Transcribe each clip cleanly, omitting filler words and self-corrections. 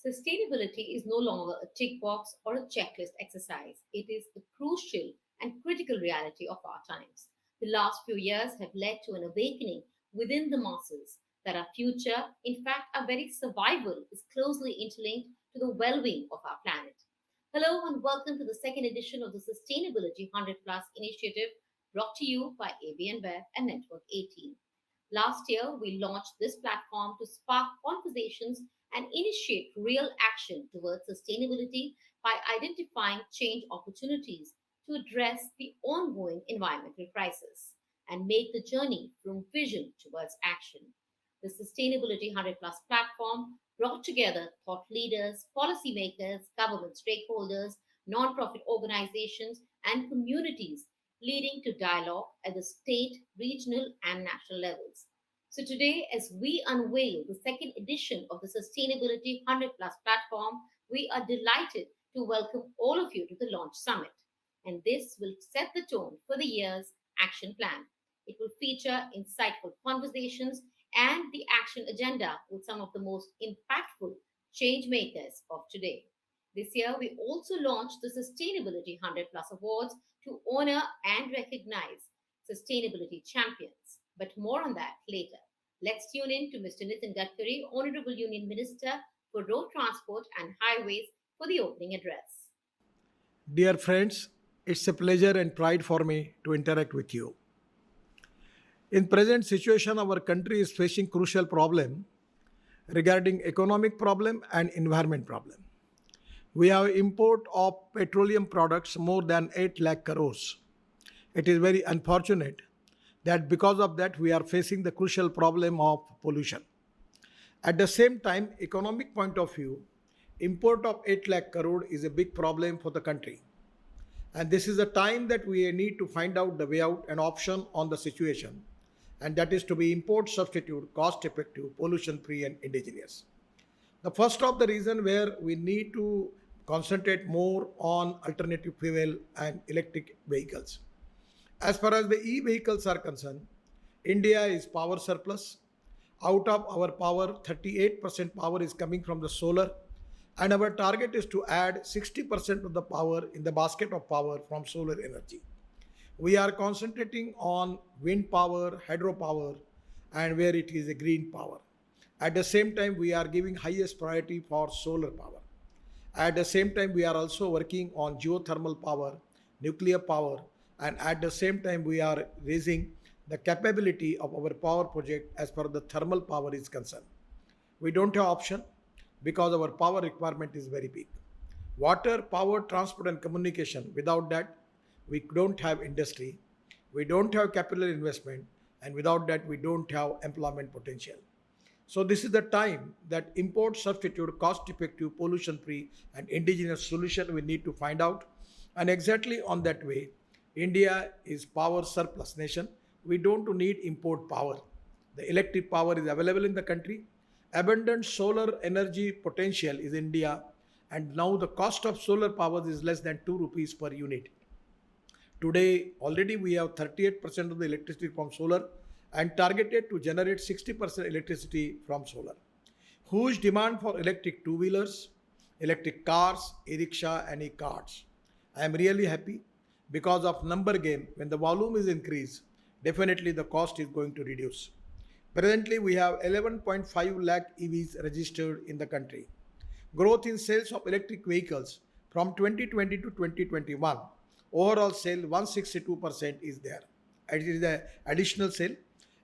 Sustainability is no longer a tick box or a checklist exercise. It is a crucial and critical reality of our times. The last few years have led to an awakening within the masses that our future, in fact, our very survival, is closely interlinked to the well being of our planet. Hello, and welcome to the second edition of the Sustainability 100 Plus initiative brought to you by InBev and Network 18. Last year, we launched this platform to spark conversations and initiate real action towards sustainability by identifying change opportunities to address the ongoing environmental crisis and make the journey from vision towards action. The Sustainability 100 Plus platform brought together thought leaders, policymakers, government stakeholders, nonprofit organizations, and communities, leading to dialogue at the state, regional, and national levels. So, today, as we unveil the second edition of the Sustainability 100 Plus platform, we are delighted to welcome all of you to the launch summit. And this will set the tone for the year's action plan. It will feature insightful conversations and the action agenda with some of the most impactful change makers of today. This year, we also launched the Sustainability 100 Plus Awards to honor and recognize sustainability champions. But more on that later. Let's tune in to Mr. Nitin Gadkari, Honorable Union Minister for Road Transport and Highways, for the opening address. Dear friends, it's a pleasure and pride for me to interact with you. In present situation, our country is facing crucial problem regarding economic problem and environment problem. We have import of petroleum products more than 8 lakh crores. It is very unfortunate that because of that we are facing the crucial problem of pollution. At the same time, economic point of view, import of 8 lakh crore is a big problem for the country. And this is the time that we need to find out the way out and option on the situation. And that is to be import substitute, cost effective, pollution free and indigenous. The first of the reason where we need to concentrate more on alternative fuel and electric vehicles. As far as the e-vehicles are concerned, India is power surplus. Out of our power, 38% power is coming from the solar, and our target is to add 60% of the power in the basket of power from solar energy. We are concentrating on wind power, hydropower, and where it is a green power. At the same time, we are giving highest priority for solar power. At the same time, we are also working on geothermal power, nuclear power, and at the same time, we are raising the capability of our power project as far as the thermal power is concerned. We don't have option because our power requirement is very big. Water, power, transport, and communication. Without that, we don't have industry, we don't have capital investment, and without that, we don't have employment potential. So this is the time that import substitute, cost effective, pollution free, and indigenous solution we need to find out. And exactly on that way, India is power surplus nation. We don't need import power. The electric power is available in the country. Abundant solar energy potential is India, and now the cost of solar power is less than 2 rupees per unit. Today, already we have 38% of the electricity from solar and targeted to generate 60% electricity from solar. Huge demand for electric two-wheelers, electric cars, e-rickshaw and e-carts. I am really happy because of number game. When the volume is increased, definitely the cost is going to reduce. Presently, we have 11.5 lakh EVs registered in the country. Growth in sales of electric vehicles from 2020 to 2021. Overall sale 162% is there. It is the additional sale.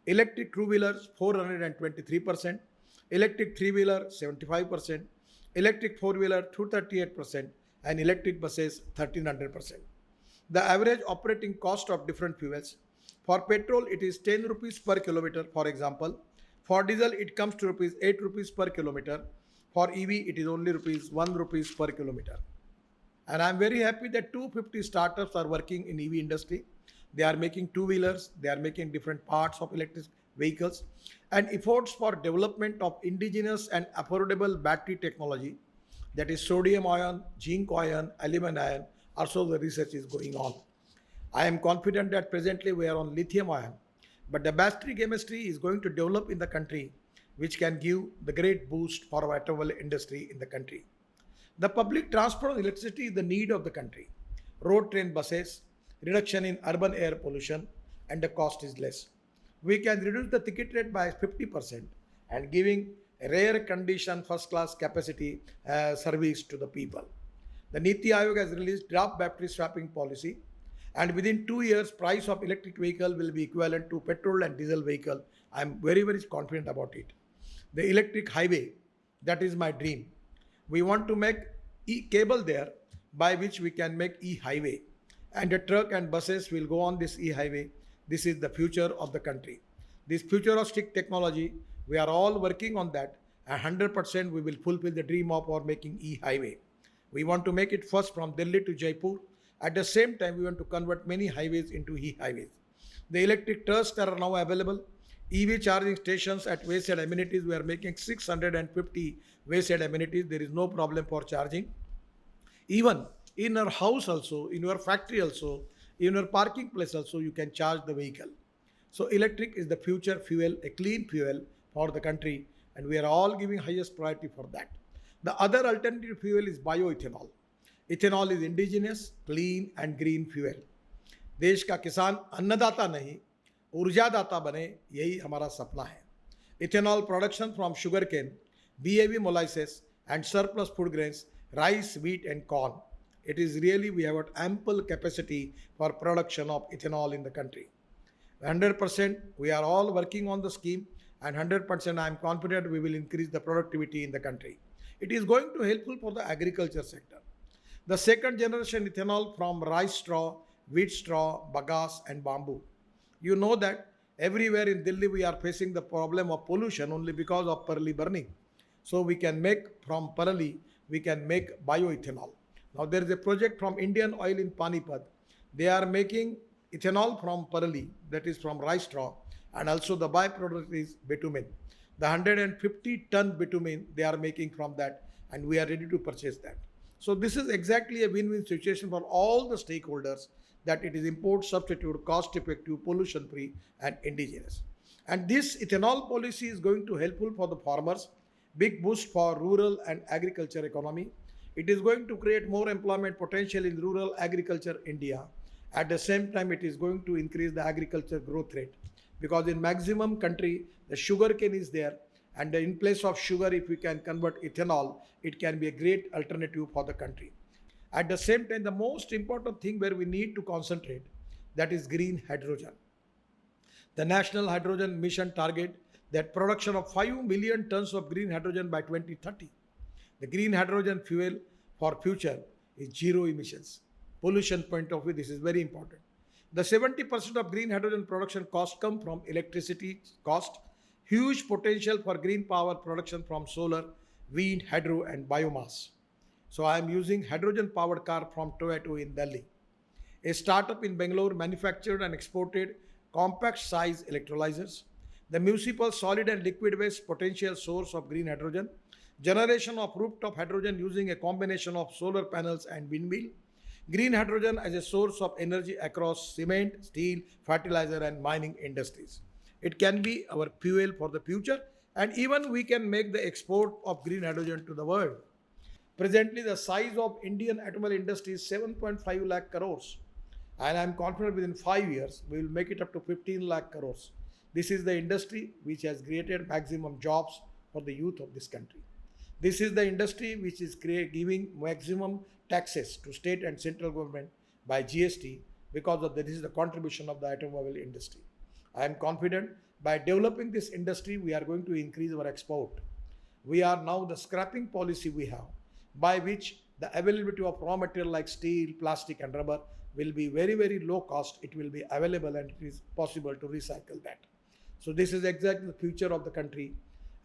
Electric two-wheelers 423%, electric three-wheeler 75%, electric four-wheeler 238%, and electric buses 1300%. The average operating cost of different fuels. For petrol, it is 10 rupees per kilometer, for example. For diesel, it comes to rupees 8 rupees per kilometer. For EV, it is only rupees 1 rupees per kilometer. And I am very happy that 250 startups are working in EV industry. They are making two-wheelers, they are making different parts of electric vehicles, and efforts for development of indigenous and affordable battery technology, that is sodium ion, zinc ion, aluminum ion, also the research is going on. I am confident that presently we are on lithium ion, but the battery chemistry is going to develop in the country, which can give the great boost for our automobile industry in the country. The public transport and electricity is the need of the country. Road train buses, reduction in urban air pollution, and the cost is less. We can reduce the ticket rate by 50% and giving rare condition first class capacity service to the people. The Niti Aayog has released draft battery swapping policy, and within 2 years price of electric vehicle will be equivalent to petrol and diesel vehicle. I am very confident about it. The electric highway, that is my dream. We want to make e-cable there by which we can make e-highway, and the truck and buses will go on this e-highway. This is the future of the country. This futuristic technology, we are all working on that, and 100% we will fulfill the dream of our making e-highway. We want to make it first from Delhi to Jaipur. At the same time, we want to convert many highways into e-highways. The electric trucks that are now available, EV charging stations at wayside amenities, we are making 650 wayside amenities. There is no problem for charging. Even in your house also, in your factory also, in your parking place also, you can charge the vehicle. So electric is the future fuel, a clean fuel for the country, and we are all giving highest priority for that. The other alternative fuel is bioethanol. Ethanol is indigenous, clean and green fuel. देश का किसान अन्नदाता नहीं, ऊर्जादाता बने, यही हमारा सपना है. Ethanol production from sugarcane, BAV molasses and surplus food grains, rice, wheat and corn. It is really, we have got ample capacity for production of ethanol in the country. 100% we are all working on the scheme, and 100% I am confident we will increase the productivity in the country. It is going to helpful for the agriculture sector. The second generation ethanol from rice straw, wheat straw, bagasse and bamboo. You know that everywhere in Delhi we are facing the problem of pollution only because of parali burning. So we can make from parali, we can make bioethanol. Now there is a project from Indian Oil in Panipat. They are making ethanol from parali, that is from rice straw, and also the byproduct is bitumen. The 150 ton bitumen they are making from that, and we are ready to purchase that. So this is exactly a win-win situation for all the stakeholders, that it is import substitute, cost effective, pollution free and indigenous. And this ethanol policy is going to helpful for the farmers, big boost for rural and agriculture economy. It is going to create more employment potential in rural agriculture India. At the same time, it is going to increase the agriculture growth rate, because in maximum country the sugar cane is there, and in place of sugar, if we can convert ethanol, it can be a great alternative for the country. At the same time, the most important thing where we need to concentrate, that is green hydrogen. The National Hydrogen Mission target that production of 5 million tons of green hydrogen by 2030. The green hydrogen fuel for future is zero emissions. Pollution point of view, this is very important. The 70% of green hydrogen production cost come from electricity cost. Huge potential for green power production from solar, wind, hydro and biomass. So I am using hydrogen powered car from Toyota in Delhi. A startup in Bangalore manufactured and exported compact size electrolyzers. The municipal solid and liquid waste potential source of green hydrogen. Generation of rooftop hydrogen using a combination of solar panels and windmill. Green hydrogen as a source of energy across cement, steel, fertilizer and mining industries. It can be our fuel for the future, and even we can make the export of green hydrogen to the world. Presently, the size of Indian automobile industry is 7.5 lakh crores, and I am confident within 5 years we will make it up to 15 lakh crores. This is the industry which has created maximum jobs for the youth of this country. This is the industry which is giving maximum taxes to state and central government by GST, because of this is the contribution of the automobile industry. I am confident by developing this industry, we are going to increase our export. We are now the scrapping policy we have, by which the availability of raw material like steel, plastic and rubber will be very low cost. It will be available and it is possible to recycle that. So this is exactly the future of the country.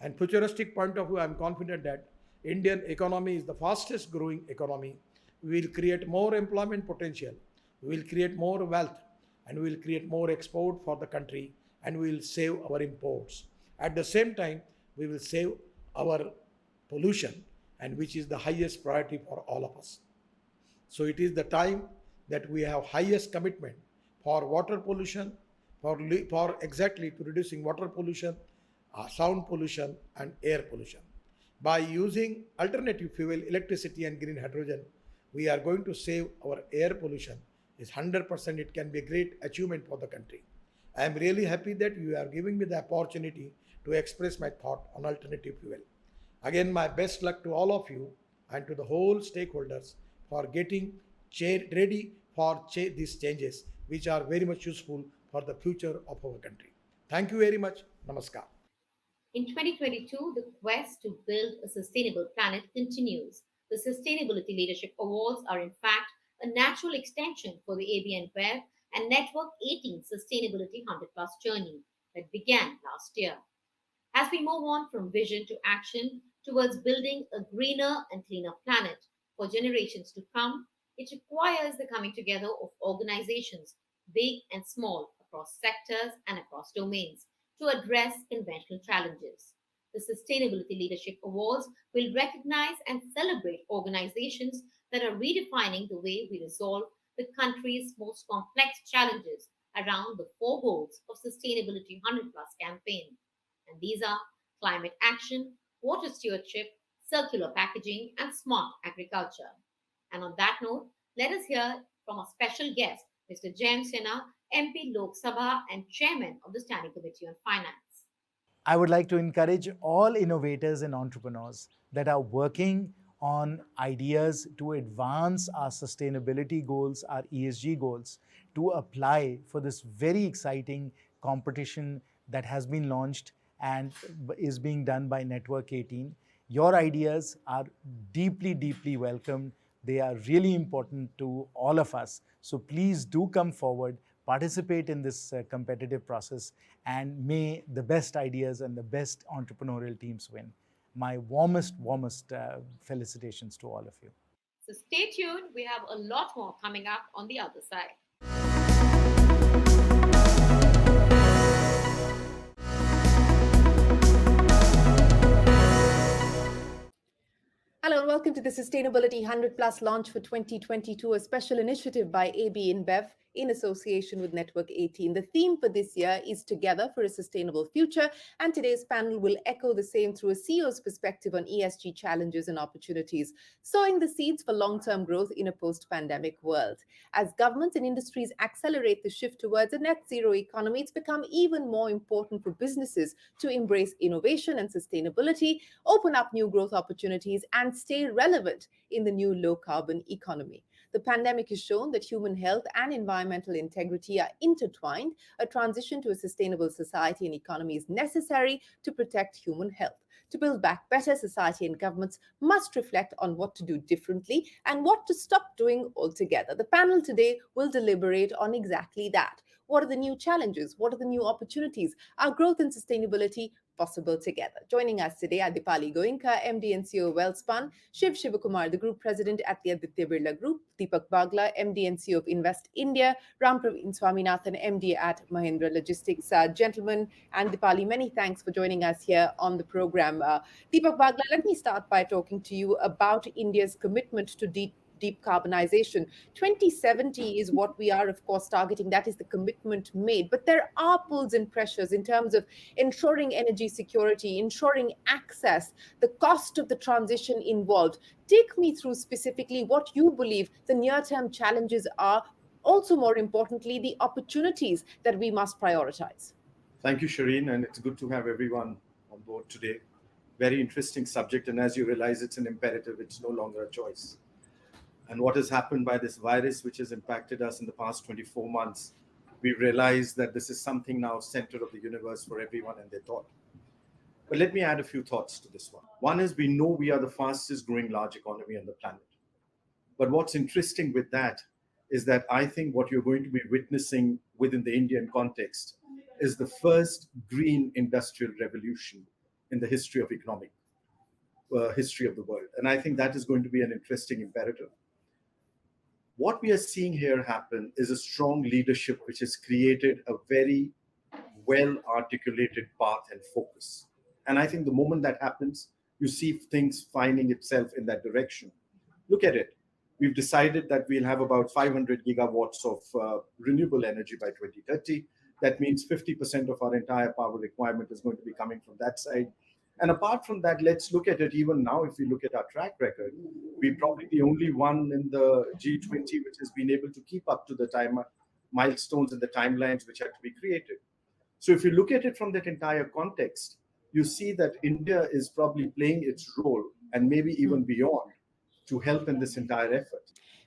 And futuristic point of view, I am confident that Indian economy is the fastest growing economy. We will create more employment potential. We will create more wealth, and we will create more export for the country, and we will save our imports. At the same time, we will save our pollution, and which is the highest priority for all of us. So it is the time that we have highest commitment for water pollution, for exactly to reducing water pollution, sound pollution, and air pollution. By using alternative fuel, electricity, and green hydrogen, we are going to save our air pollution. Is 100%. It can be a great achievement for the country. I am really happy that you are giving me the opportunity to express my thought on alternative fuel. Again, my best luck to all of you and to the whole stakeholders for getting ready for these changes, which are very much useful for the future of our country. Thank you very much. Namaskar. In 2022, the quest to build a sustainable planet continues. The Sustainability Leadership Awards are, in fact, a natural extension for the AB InBev and Network 18 Sustainability 100 Plus journey that began last year. As we move on from vision to action towards building a greener and cleaner planet for generations to come, it requires the coming together of organizations, big and small, across sectors and across domains, to address conventional challenges. The Sustainability Leadership Awards will recognize and celebrate organizations that are redefining the way we resolve the country's most complex challenges around the four goals of Sustainability 100 Plus campaign. And these are climate action, water stewardship, circular packaging, and smart agriculture. And on that note, let us hear from our special guest, Mr. James Sinha, MP Lok Sabha and Chairman of the Standing Committee on Finance. I would like to encourage all innovators and entrepreneurs that are working on ideas to advance our sustainability goals, our ESG goals, to apply for this very exciting competition that has been launched and is being done by Network 18. Your ideas are deeply, deeply welcomed. They are really important to all of us. So please do come forward, participate in this competitive process, and may the best ideas and the best entrepreneurial teams win. My warmest felicitations to all of you. So stay tuned. We have a lot more coming up on the other side. Hello and welcome to the Sustainability 100 Plus launch for 2022, a special initiative by AB InBev in association with Network 18. The theme for this year is Together for a Sustainable Future, and today's panel will echo the same through a CEO's perspective on ESG challenges and opportunities, sowing the seeds for long-term growth in a post-pandemic world. As governments and industries accelerate the shift towards a net zero economy, it's become even more important for businesses to embrace innovation and sustainability, open up new growth opportunities, and stay relevant in the new low-carbon economy. The pandemic has shown that human health and environmental integrity are intertwined. A transition to a sustainable society and economy is necessary to protect human health. To build back better, society and governments must reflect on what to do differently and what to stop doing altogether. The panel today will deliberate on exactly that. What are the new challenges? What are the new opportunities? Are growth and sustainability possible together? Joining us today are Dipali Goenka, MD and CEO of Wellspun, Shiv Shivakumar, the Group President at the Aditya Birla Group, Deepak Bagla, MD and CEO of Invest India, Ram Praveen Swaminathan, MD at Mahindra Logistics. Gentlemen and Dipali, many thanks for joining us here on the program. Deepak Bagla, let me start by talking to you about India's commitment to deep carbonization. 2070 is what we are, of course, targeting. That is the commitment made. But there are pulls and pressures in terms of ensuring energy security, ensuring access, the cost of the transition involved. Take me through specifically what you believe the near-term challenges are. Also, more importantly, the opportunities that we must prioritize. Thank you, Shireen, and it's good to have everyone on board today. Very interesting subject, and as you realize, it's an imperative. It's no longer a choice. And what has happened by this virus, which has impacted us in the past 24 months, we realize that this is something now center of the universe for everyone and their thought. But let me add a few thoughts to this one. One is we know we are the fastest growing large economy on the planet. But what's interesting with that is that I think what you're going to be witnessing within the Indian context is the first green industrial revolution in the history of economic history of the world. And I think that is going to be an interesting imperative. What we are seeing here happen is a strong leadership which has created a very well-articulated path and focus. And I think the moment that happens, you see things finding itself in that direction. Look at it. We've decided that we'll have about 500 gigawatts of renewable energy by 2030. That means 50% of our entire power requirement is going to be coming from that side. And apart from that, let's look at it even now. If we look at our track record, we're probably the only one in the G20 which has been able to keep up to the time milestones and the timelines which had to be created. So if you look at it from that entire context, you see that India is probably playing its role and maybe even beyond to help in this entire effort.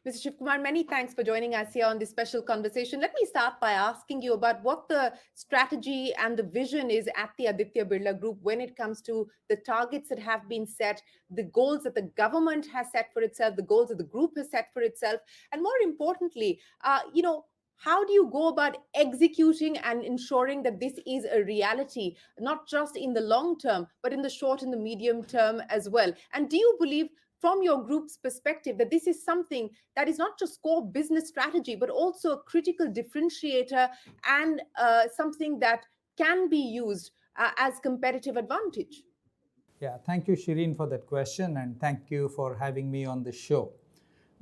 Mr. Shivkumar, many thanks for joining us here on this special conversation. Let me start by asking you about what the strategy and the vision is at the Aditya Birla Group when it comes to the targets that have been set, the goals that the government has set for itself, the goals that the group has set for itself, and more importantly, how do you go about executing and ensuring that this is a reality, not just in the long term, but in the short and the medium term as well? And do you believe, from your group's perspective, that this is something that is not just core business strategy, but also a critical differentiator and something that can be used as competitive advantage? Yeah, thank you, Shireen, for that question, and thank you for having me on the show.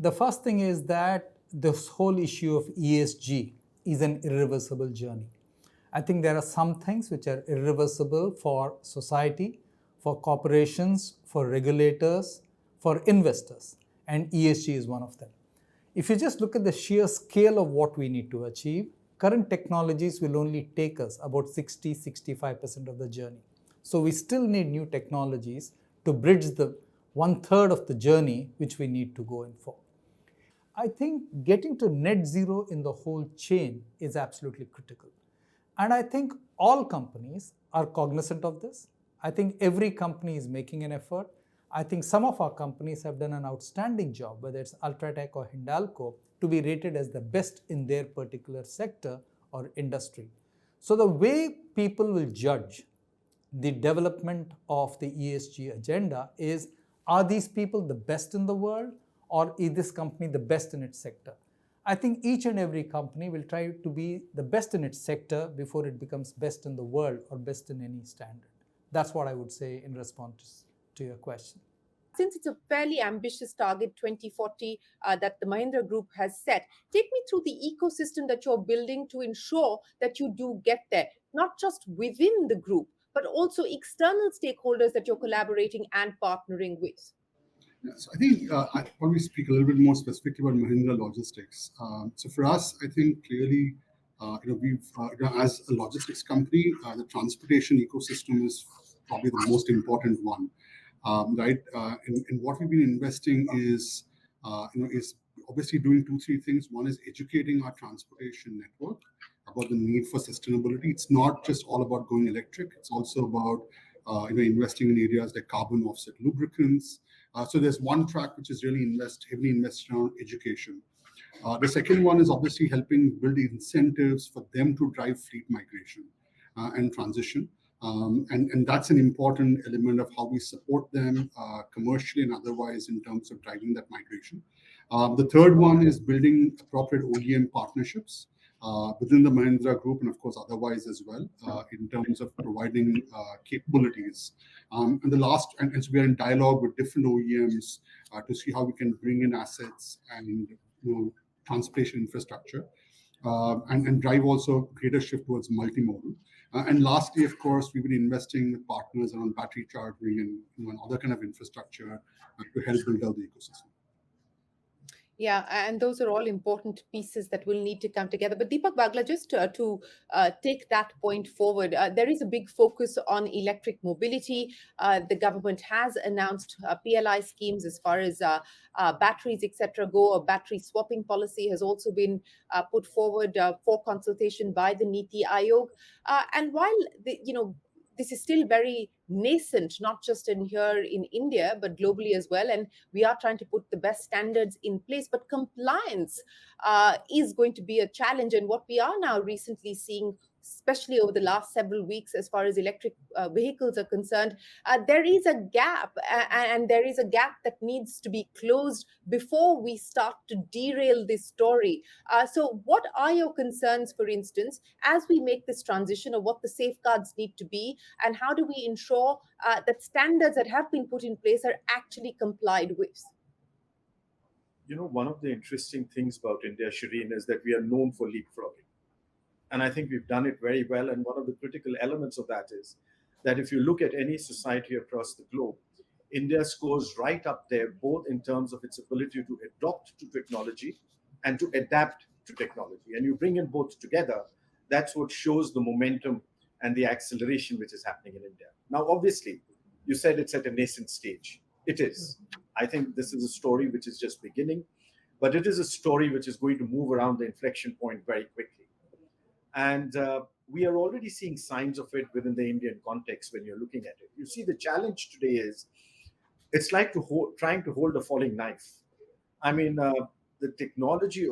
The first thing is that this whole issue of ESG is an irreversible journey. I think there are some things which are irreversible for society, for corporations, for regulators, for investors, and ESG is one of them. If you just look at the sheer scale of what we need to achieve, current technologies will only take us about 60-65% of the journey. So we still need new technologies to bridge the 1/3 of the journey which we need to go in for. I think getting to net zero in the whole chain is absolutely critical. And I think all companies are cognizant of this. I think every company is making an effort. I think some of our companies have done an outstanding job, whether it's Ultratech or Hindalco, to be rated as the best in their particular sector or industry. So the way people will judge the development of the ESG agenda is, are these people the best in the world, or is this company the best in its sector? I think each and every company will try to be the best in its sector before it becomes best in the world or best in any standard. That's what I would say in response to your question. Since it's a fairly ambitious target, 2040, that the Mahindra Group has set, take me through the ecosystem that you're building to ensure that you do get there, not just within the group, but also external stakeholders that you're collaborating and partnering with. Yeah, so I think I probably speak a little bit more specifically about Mahindra Logistics. So for us, I think clearly, we've as a logistics company, the transportation ecosystem is probably the most important one, right? And what we've been investing is obviously doing 2-3 things. One is educating our transportation network about the need for sustainability. It's not just all about going electric. It's also about investing in areas like carbon offset lubricants. So there's one track which is really heavily invested around education. The second one is obviously helping build incentives for them to drive fleet migration and transition. And that's an important element of how we support them commercially and otherwise in terms of driving that migration. The third one is building appropriate OEM partnerships within the Mahindra Group and of course otherwise as well in terms of providing capabilities. And the last, and so we are in dialogue with different OEMs to see how we can bring in assets and transportation infrastructure and drive also greater shift towards multimodal. And lastly, of course, we've been investing with partners around battery charging and other kind of infrastructure to help build out the ecosystem. Yeah, and those are all important pieces that will need to come together. But Deepak Bagla, just to take that point forward, there is a big focus on electric mobility. The government has announced PLI schemes as far as batteries, etc. go. A battery swapping policy has also been put forward for consultation by the Niti Aayog. And while this is still very nascent, not just here in India, but globally as well. And we are trying to put the best standards in place, but compliance is going to be a challenge. And what we are now recently seeing, especially over the last several weeks, as far as electric vehicles are concerned, there is a gap, and there is a gap that needs to be closed before we start to derail this story. So what are your concerns, for instance, as we make this transition, of what the safeguards need to be, and how do we ensure that standards that have been put in place are actually complied with? One of the interesting things about India, Shireen, is that we are known for leapfrogging. And I think we've done it very well. And one of the critical elements of that is that if you look at any society across the globe, India scores right up there, both in terms of its ability to adopt to technology and to adapt to technology. And you bring in both together, that's what shows the momentum and the acceleration which is happening in India. Now, obviously, you said it's at a nascent stage. It is. I think this is a story which is just beginning, but it is a story which is going to move around the inflection point very quickly. And we are already seeing signs of it within the Indian context when you're looking at it. You see, the challenge today is it's like trying to hold a falling knife. I mean, the technology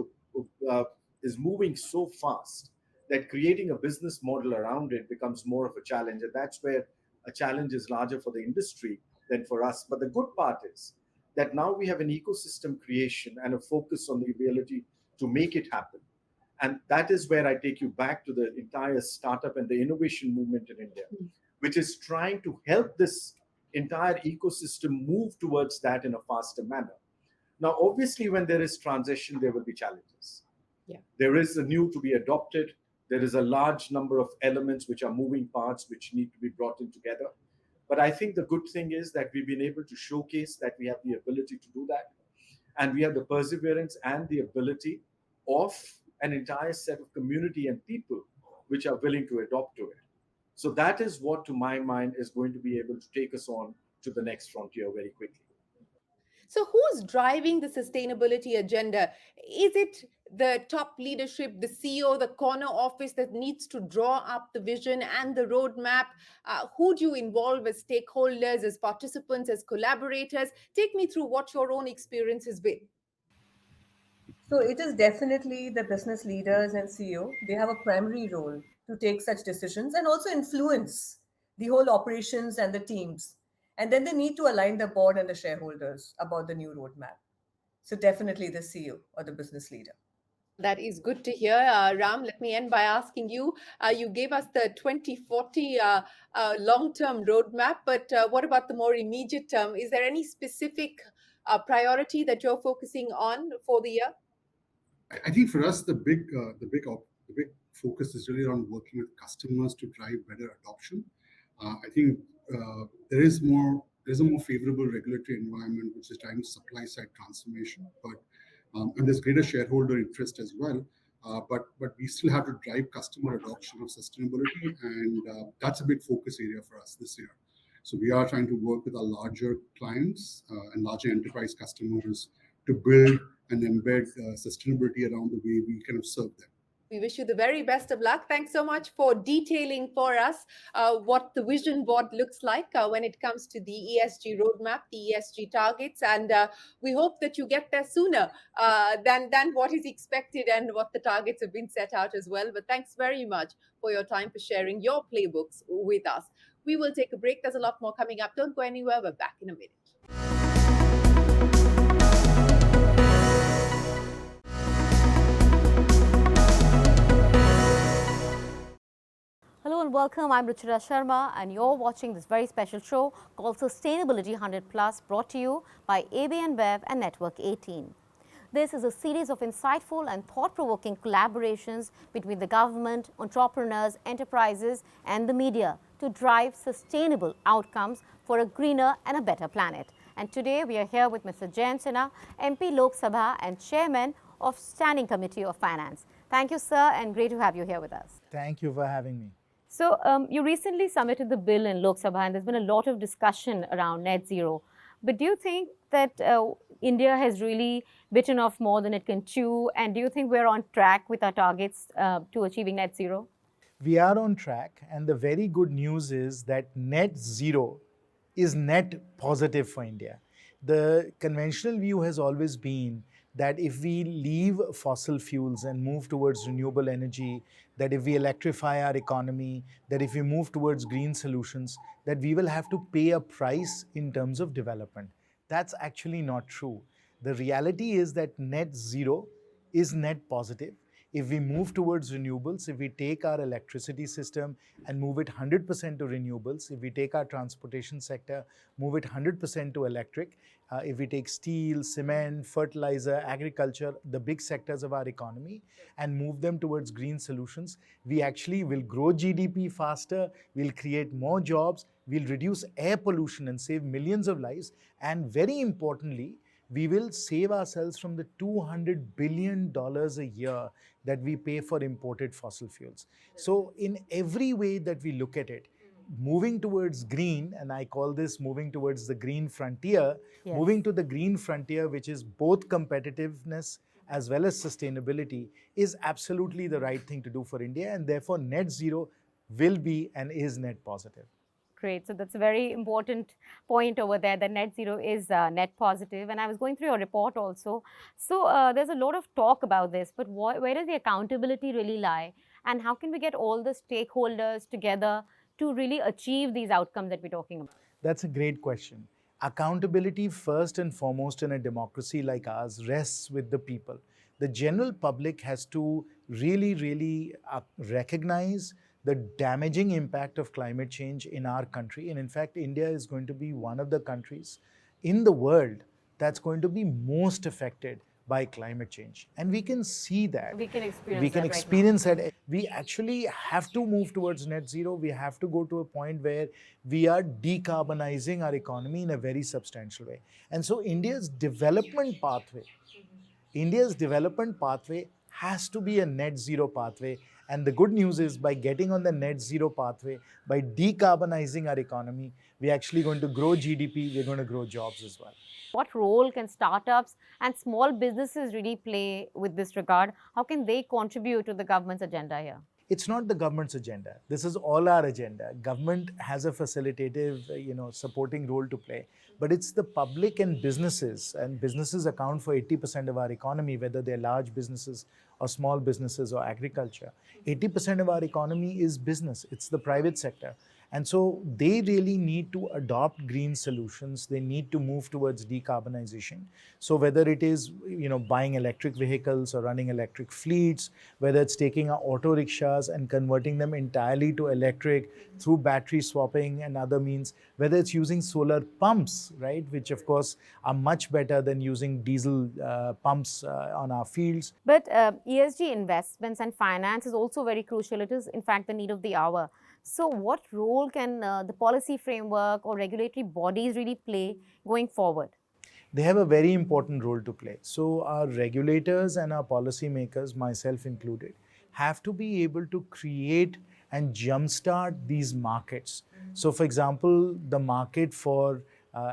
is moving so fast that creating a business model around it becomes more of a challenge. And that's where a challenge is larger for the industry than for us. But the good part is that now we have an ecosystem creation and a focus on the ability to make it happen. And that is where I take you back to the entire startup and the innovation movement in India, which is trying to help this entire ecosystem move towards that in a faster manner. Now, obviously, when there is transition, there will be challenges. Yeah. There is a new to be adopted. There is a large number of elements which are moving parts which need to be brought in together. But I think the good thing is that we've been able to showcase that we have the ability to do that. And we have the perseverance and the ability of an entire set of community and people which are willing to adopt to it. So that is what, to my mind, is going to be able to take us on to the next frontier very quickly. So, who's driving the sustainability agenda? Is it the top leadership, the CEO, the corner office that needs to draw up the vision and the roadmap? Who do you involve as stakeholders, as participants, as collaborators? Take me through what your own experience has been. So it is definitely the business leaders and CEO. They have a primary role to take such decisions and also influence the whole operations and the teams. And then they need to align the board and the shareholders about the new roadmap. So definitely the CEO or the business leader. That is good to hear. Ram, let me end by asking you. You gave us the 2040 long term roadmap, but what about the more immediate term? Is there any specific priority that you're focusing on for the year? I think for us, the big focus is really on working with customers to drive better adoption. I think there's a more favorable regulatory environment which is driving supply side transformation, but and there's greater shareholder interest as well. But we still have to drive customer adoption of sustainability, and that's a big focus area for us this year. So we are trying to work with our larger clients and larger enterprise customers to build and embed sustainability around the way we kind of serve them. We wish you the very best of luck. Thanks so much for detailing for us what the vision board looks like when it comes to the ESG roadmap, the ESG targets. And we hope that you get there sooner than what is expected and what the targets have been set out as well. But thanks very much for your time, for sharing your playbooks with us. We will take a break. There's a lot more coming up. Don't go anywhere. We're back in a minute. Hello and welcome. I'm Ruchira Sharma and you're watching this very special show called Sustainability 100 Plus, brought to you by AB InBev and Network 18. This is a series of insightful and thought-provoking collaborations between the government, entrepreneurs, enterprises and the media to drive sustainable outcomes for a greener and a better planet. And today we are here with Mr. Jayant Sinha, MP Lok Sabha and Chairman of Standing Committee of Finance. Thank you, sir, and great to have you here with us. Thank you for having me. So you recently submitted the bill in Lok Sabha and there's been a lot of discussion around net zero. But do you think that India has really bitten off more than it can chew? And do you think we're on track with our targets to achieving net zero? We are on track, and the very good news is that net zero is net positive for India. The conventional view has always been that if we leave fossil fuels and move towards renewable energy, that if we electrify our economy, that if we move towards green solutions, that we will have to pay a price in terms of development. That's actually not true. The reality is that net zero is net positive. If we move towards renewables, if we take our electricity system and move it 100% to renewables, if we take our transportation sector, move it 100% to electric, if we take steel, cement, fertilizer, agriculture, the big sectors of our economy, and move them towards green solutions, we actually will grow GDP faster, we'll create more jobs, we'll reduce air pollution and save millions of lives, and very importantly, we will save ourselves from the $200 billion a year that we pay for imported fossil fuels. So in every way that we look at it, moving towards green, and I call this moving towards the green frontier, Yes. moving to the green frontier, which is both competitiveness as well as sustainability, is absolutely the right thing to do for India, and therefore net zero will be and is net positive. Great. So that's a very important point over there. The net zero is net positive. And I was going through your report also. So there's a lot of talk about this, but where does the accountability really lie? And how can we get all the stakeholders together to really achieve these outcomes that we're talking about? That's a great question. Accountability, first and foremost, in a democracy like ours, rests with the people. The general public has to really recognize the damaging impact of climate change in our country. And in fact, India is going to be one of the countries in the world that's going to be most affected by climate change. And we can see that. We can experience We can that right now. experience that. We actually have to move towards net zero. We have to go to a point where we are decarbonizing our economy in a very substantial way. And so India's development pathway has to be a net zero pathway. And the good news is, by getting on the net zero pathway, by decarbonizing our economy, we're actually going to grow GDP, we're going to grow jobs as well. What role can startups and small businesses really play with this regard? How can they contribute to the government's agenda here? It's not the government's agenda. This is all our agenda. Government has a facilitative, supporting role to play. But it's the public and businesses account for 80% of our economy, whether they're large businesses or small businesses or agriculture. 80% of our economy is business. It's the private sector. And so they really need to adopt green solutions. They need to move towards decarbonization. So whether it is, buying electric vehicles or running electric fleets, whether it's taking our auto rickshaws and converting them entirely to electric through battery swapping and other means, whether it's using solar pumps, right, which of course are much better than using diesel pumps on our fields. But ESG investments and finance is also very crucial. It is, in fact, the need of the hour. So what role can the policy framework or regulatory bodies really play going forward? They have a very important role to play. So our regulators and our policymakers, myself included, have to be able to create and jumpstart these markets. So for example, the market for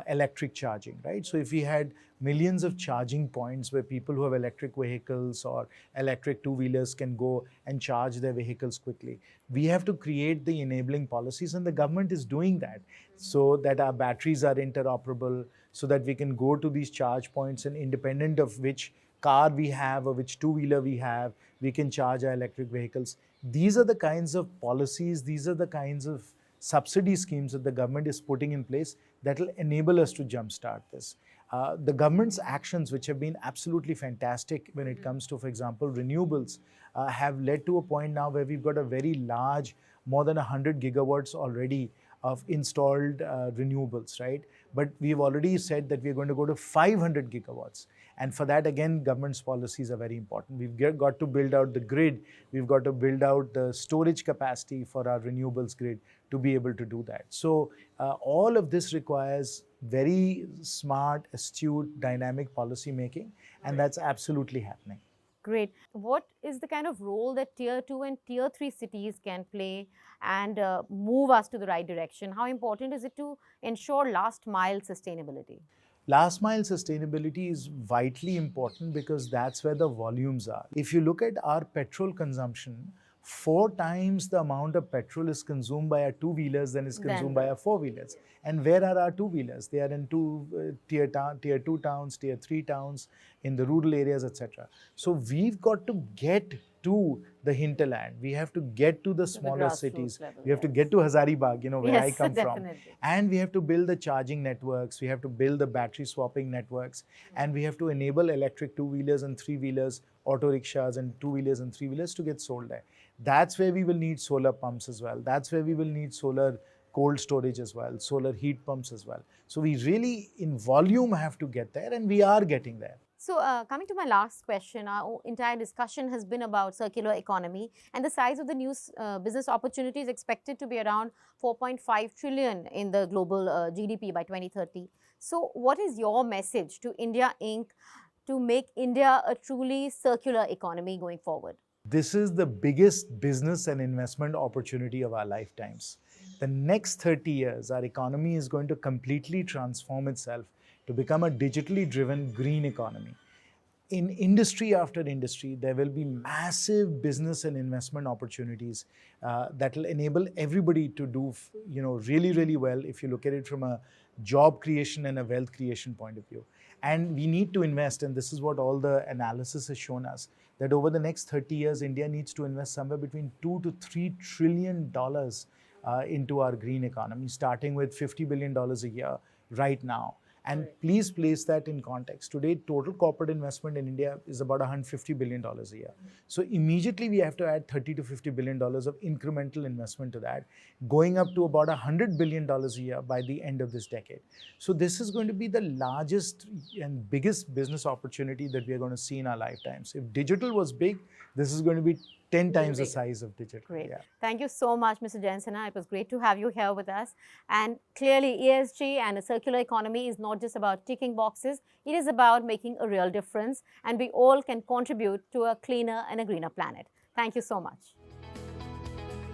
electric charging, right? So if we had millions of charging points where people who have electric vehicles or electric two-wheelers can go and charge their vehicles quickly, we have to create the enabling policies, and the government is doing that, so that our batteries are interoperable, so that we can go to these charge points and independent of which car we have or which two-wheeler we have, we can charge our electric vehicles. These are the kinds of policies, these are the kinds of subsidy schemes that the government is putting in place that will enable us to jumpstart this. The government's actions, which have been absolutely fantastic when it comes to, for example, renewables, have led to a point now where we've got a very large, more than 100 gigawatts already of installed renewables, right? But we've already said that we're going to go to 500 gigawatts. And for that, again, government's policies are very important. We've got to build out the grid. We've got to build out the storage capacity for our renewables grid to be able to do that. So all of this requires very smart, astute, dynamic policy making, and that's absolutely happening. Great. What is the kind of role that Tier 2 and Tier 3 cities can play and move us to the right direction? How important is it to ensure last mile sustainability? Last mile sustainability is vitally important because that's where the volumes are. If you look at our petrol consumption, 4 times the amount of petrol is consumed by our two-wheelers than is consumed by our four-wheelers. And where are our two-wheelers? They are in tier 2 towns, tier 3 towns, in the rural areas, etc. So we've got to get to the hinterland. We have to get to the smaller cities. Level, we have to get to Hazaribagh, where I come definitely. from. And we have to build the charging networks. We have to build the battery swapping networks. And we have to enable electric two-wheelers and three-wheelers auto rickshaws and two-wheelers and three-wheelers to get sold there. That's where we will need solar pumps as well. That's where we will need solar cold storage as well, solar heat pumps as well. So we really, in volume, have to get there, and we are getting there. So, coming to my last question, our entire discussion has been about circular economy, and the size of the new business opportunity is expected to be around 4.5 trillion in the global GDP by 2030. So, what is your message to India Inc. to make India a truly circular economy going forward? This is the biggest business and investment opportunity of our lifetimes. The next 30 years, our economy is going to completely transform itself to become a digitally driven green economy. In industry after industry, there will be massive business and investment opportunities that will enable everybody to do, really, really well if you look at it from a job creation and a wealth creation point of view. And we need to invest, and this is what all the analysis has shown us, that over the next 30 years, India needs to invest somewhere between $2 to $3 trillion into our green economy, starting with $50 billion a year right now. And please place that in context. Today, total corporate investment in India is about $150 billion a year. So immediately we have to add $30 to $50 billion of incremental investment to that, going up to about $100 billion a year by the end of this decade. So this is going to be the largest and biggest business opportunity that we are going to see in our lifetimes. If digital was big, this is going to be 10 times the size of digital. Great. Yeah. Thank you so much, Mr. Jansana. It was great to have you here with us. And clearly, ESG and a circular economy is not just about ticking boxes. It is about making a real difference. And we all can contribute to a cleaner and a greener planet. Thank you so much.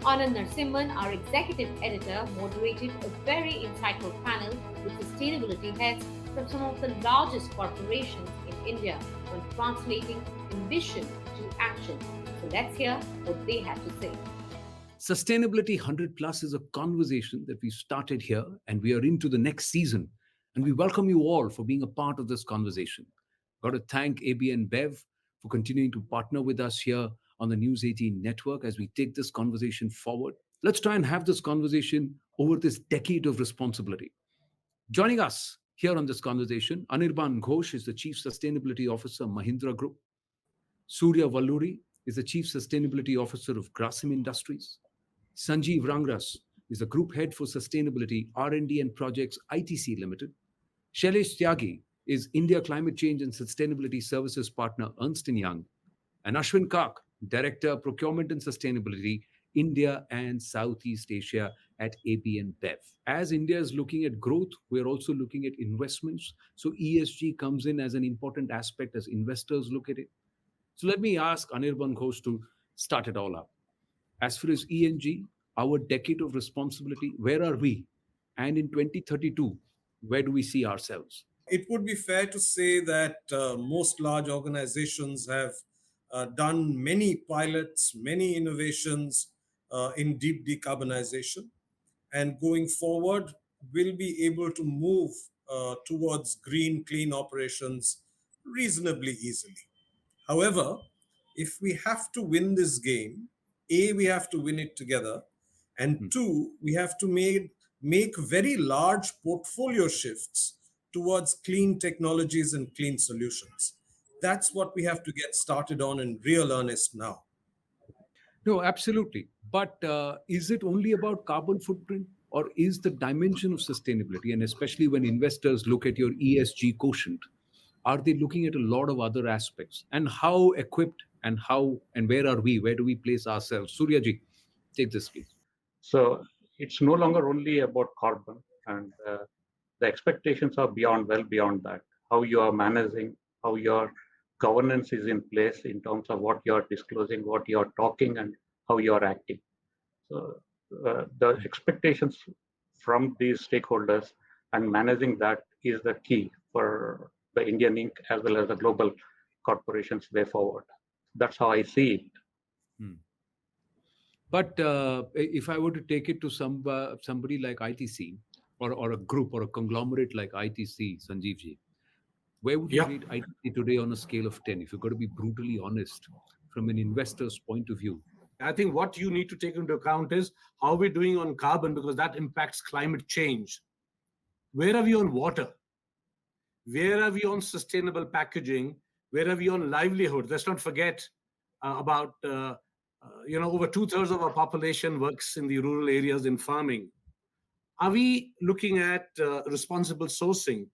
Anand Narasimhan, our executive editor, moderated a very insightful panel with sustainability heads from some of the largest corporations in India on translating ambition to action. So let's hear what they had to say. Sustainability 100 Plus is a conversation that we started here, and we are into the next season. And we welcome you all for being a part of this conversation. Got to thank AB and Bev for continuing to partner with us here on the News 18 network as we take this conversation forward. Let's try and have this conversation over this decade of responsibility. Joining us here on this conversation, Anirban Ghosh is the Chief Sustainability Officer, Mahindra Group. Surya Valluri is the Chief Sustainability Officer of Grasim Industries. Sanjeev Rangras is the Group Head for Sustainability, R&D and Projects, ITC Limited. Shailesh Tyagi is India Climate Change and Sustainability Services Partner, Ernst & Young. And Ashwin Kak, Director, Procurement and Sustainability, India and Southeast Asia at AB and Bev. As India is looking at growth, we're also looking at investments. So ESG comes in as an important aspect as investors look at it. So let me ask Anirban Ghosh to start it all up. As far as ENG, our decade of responsibility, where are we? And in 2032, where do we see ourselves? It would be fair to say that most large organizations have done many pilots, many innovations in deep decarbonization. And going forward, we'll be able to move towards green, clean operations reasonably easily. However, if we have to win this game, A, we have to win it together, and two, we have to make very large portfolio shifts towards clean technologies and clean solutions. That's what we have to get started on in real earnest now. No, absolutely. But is it only about carbon footprint, or is the dimension of sustainability, and especially when investors look at your ESG quotient, are they looking at a lot of other aspects? And how equipped and where are we? Where do we place ourselves? Suryaji, take this, please. So it's no longer only about carbon, and the expectations are well beyond that. How you are managing, how your governance is in place in terms of what you are disclosing, what you are talking, and how you are acting. So the expectations from these stakeholders and managing that is the key for the Indian Inc. as well as the global corporations way forward. That's how I see it. But if I were to take it to somebody like ITC or a group or a conglomerate like ITC, Sanjeevji, where would you rate ITC today on a scale of 10? If you've got to be brutally honest from an investor's point of view. I think what you need to take into account is how we're doing on carbon, because that impacts climate change. Where are we on water? Where are we on sustainable packaging? Where are we on livelihood? Let's not forget about, over two-thirds of our population works in the rural areas in farming. Are we looking at responsible sourcing?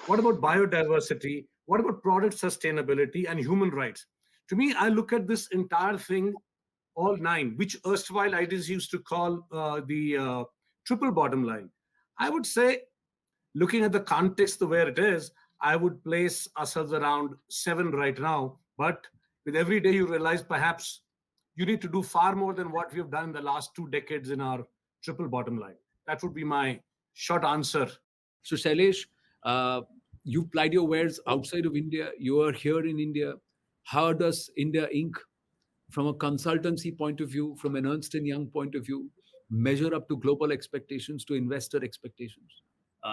What about biodiversity? What about product sustainability and human rights? To me, I look at this entire thing, all nine, which erstwhile ideas used to call the triple bottom line. I would say, looking at the context the way it is, I would place ourselves around 7 right now. But with every day, you realize perhaps you need to do far more than what we have done in the last 2 decades in our triple bottom line. That would be my short answer. So, Shailesh, you plied your wares outside of India. You are here in India. How does India Inc., from a consultancy point of view, from an Ernst& Young point of view, measure up to global expectations, to investor expectations?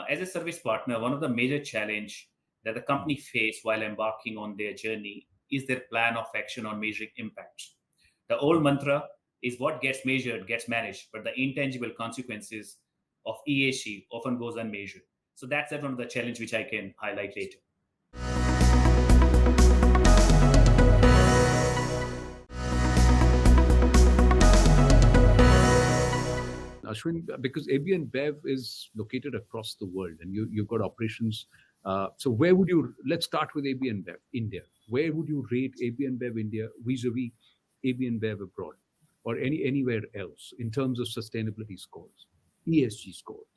As a service partner, one of the major challenge that the company face while embarking on their journey is their plan of action on measuring impacts. The old mantra is what gets measured gets managed, but the intangible consequences of ESG often goes unmeasured. So that's one of the challenge which I can highlight later. Ashwin, because AB InBev is located across the world and you've got operations. So where would you, let's start with AB InBev, India. Where would you rate AB InBev India vis-a-vis AB InBev abroad or anywhere else in terms of sustainability scores, ESG scores?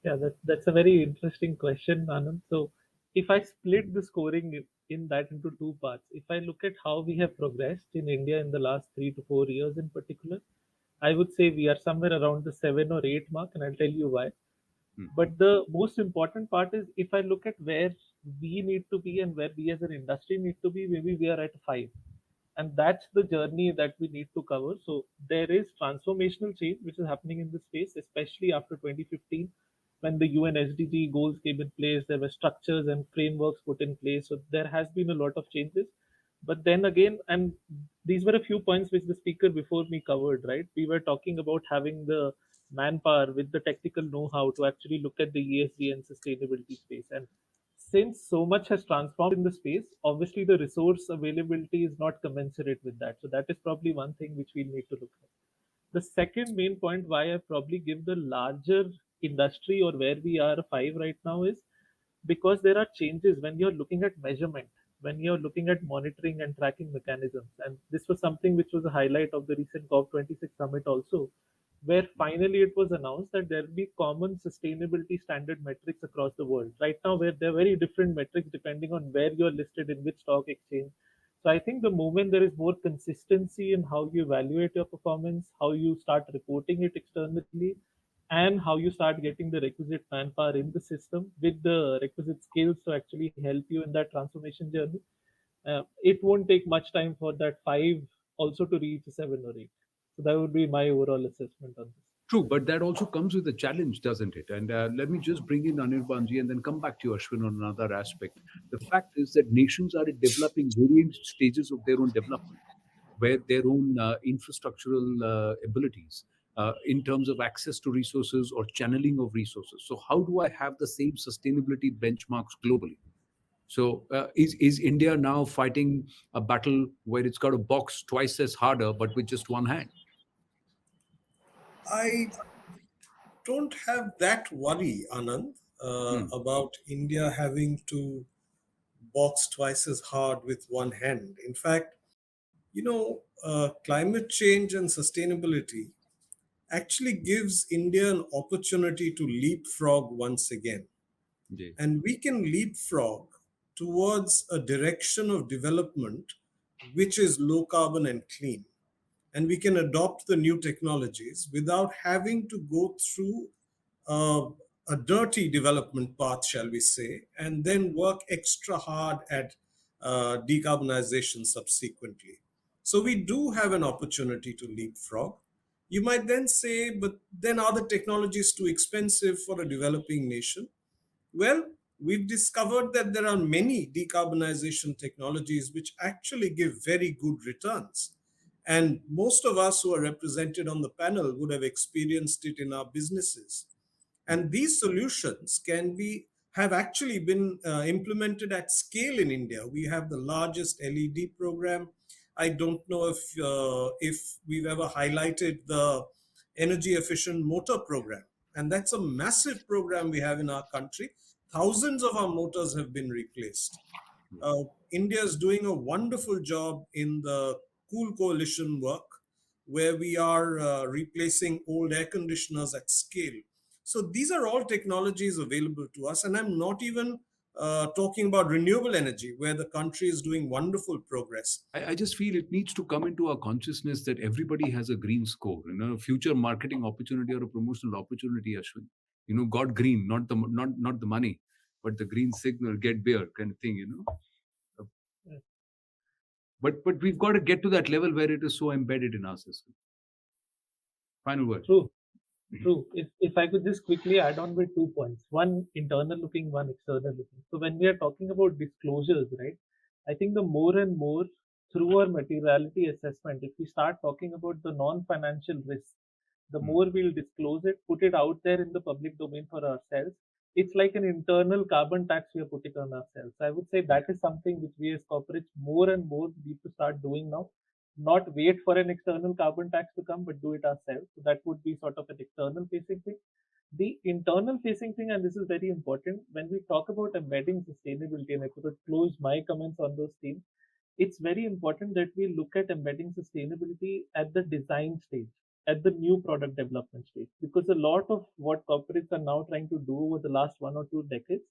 Yeah, that's a very interesting question, Anand. So if I split the scoring in that into two parts, if I look at how we have progressed in India in the last 3 to 4 years in particular, I would say we are somewhere around the 7 or 8 mark, and I'll tell you why. But the most important part is if I look at where we need to be and where we as an industry need to be, maybe we are at 5. And that's the journey that we need to cover. So there is transformational change which is happening in this space, especially after 2015 when the UN SDG goals came in place. There were structures and frameworks put in place. So there has been a lot of changes. But then again, and these were a few points which the speaker before me covered, right? We were talking about having the manpower with the technical know-how to actually look at the ESG and sustainability space. And since so much has transformed in the space, obviously the resource availability is not commensurate with that. So that is probably one thing which we need to look at. The second main point why I probably give the larger industry or where we are 5 right now is because there are changes when you're looking at measurement, when you're looking at monitoring and tracking mechanisms. And this was something which was a highlight of the recent COP26 summit also, where finally it was announced that there will be common sustainability standard metrics across the world. Right now, where there are very different metrics depending on where you're listed in which stock exchange. So I think the moment there is more consistency in how you evaluate your performance, how you start reporting it externally, and how you start getting the requisite manpower in the system with the requisite skills to actually help you in that transformation journey, it won't take much time for that 5 also to reach 7 or 8. So that would be my overall assessment on this. True, but that also comes with a challenge, doesn't it? And let me just bring in Anirbanji and then come back to you, Ashwin, on another aspect. The fact is that nations are at developing various stages of their own development, where their own infrastructural abilities in terms of access to resources or channeling of resources. So how do I have the same sustainability benchmarks globally? So is India now fighting a battle where it's got to box twice as harder, but with just one hand? I don't have that worry, Anand, about India having to box twice as hard with one hand. In fact, climate change and sustainability actually gives India an opportunity to leapfrog once again. And we can leapfrog towards a direction of development which is low carbon and clean. And we can adopt the new technologies without having to go through a dirty development path, shall we say, and then work extra hard at decarbonization subsequently. So we do have an opportunity to leapfrog. You might then say, but then are the technologies too expensive for a developing nation? Well, we've discovered that there are many decarbonization technologies which actually give very good returns. And most of us who are represented on the panel would have experienced it in our businesses. And these solutions can be have actually been implemented at scale in India. We have the largest LED program. I don't know if we've ever highlighted the energy efficient motor program, and that's a massive program we have in our country. Thousands of our motors have been replaced. India is doing a wonderful job in the Cool Coalition work, where we are replacing old air conditioners at scale. So these are all technologies available to us, and I'm not even talking about renewable energy, where the country is doing wonderful progress. I just feel it needs to come into our consciousness that everybody has a green score, a future marketing opportunity or a promotional opportunity, Ashwin. Got green, not the money, but the green signal, get beer kind of thing, But we've got to get to that level where it is so embedded in our system. Final word. True. If I could just quickly add on with 2 points, one internal looking, one external looking. So when we are talking about disclosures, right, I think the more and more through our materiality assessment, if we start talking about the non-financial risks, the more we'll disclose it, put it out there in the public domain for ourselves. It's like an internal carbon tax we are putting on ourselves. I would say that is something which we as corporates more and more need to start doing now. Not wait for an external carbon tax to come, but do it ourselves. So that would be sort of an external facing thing. The internal facing thing, and this is very important, when we talk about embedding sustainability, and I could close my comments on those themes, it's very important that we look at embedding sustainability at the design stage, at the new product development stage, because a lot of what corporates are now trying to do over the last 1 or 2 decades,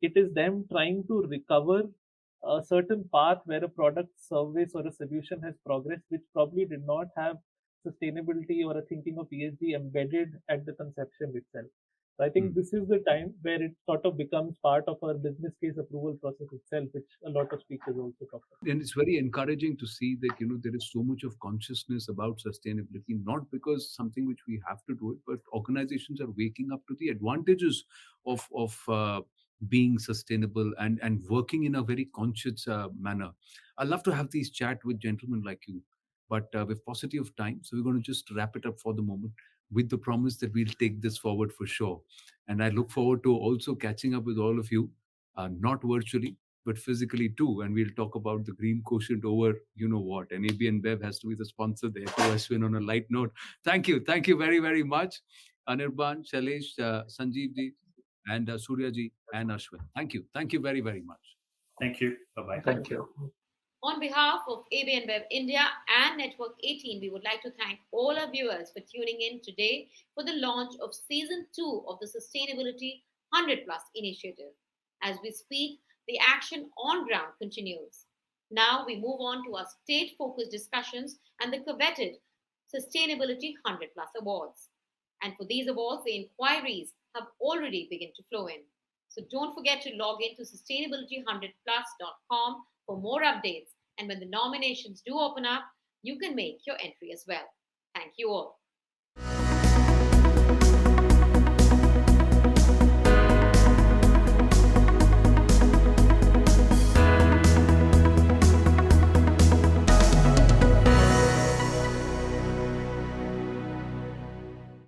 it is them trying to recover a certain path where a product, service, or a solution has progressed, which probably did not have sustainability or a thinking of ESG embedded at the conception itself. So I think this is the time where it sort of becomes part of our business case approval process itself, which a lot of speakers also talk about. And it's very encouraging to see that, there is so much of consciousness about sustainability, not because something which we have to do it, but organizations are waking up to the advantages of being sustainable and working in a very conscious manner. I love to have these chat with gentlemen like you, but with paucity of time, so we're going to just wrap it up for the moment with the promise that we'll take this forward for sure. And I look forward to also catching up with all of you, not virtually, but physically too. And we'll talk about the green quotient over, what. And AB InBev has to be the sponsor there to Ashwin on a light note. Thank you very, very much. Anirban, Shailesh, Sanjeev ji, and Surya ji, and Ashwin. Thank you very, very much. Thank you. Bye-bye. Thank you. On behalf of AB InBev India and Network 18, we would like to thank all our viewers for tuning in today for the launch of Season 2 of the Sustainability 100 Plus initiative. As we speak, the action on ground continues. Now we move on to our state-focused discussions and the coveted Sustainability 100 Plus awards. And for these awards, the inquiries have already begun to flow in. So don't forget to log in to sustainability100plus.com for more updates. And when the nominations do open up, you can make your entry as well. Thank you all.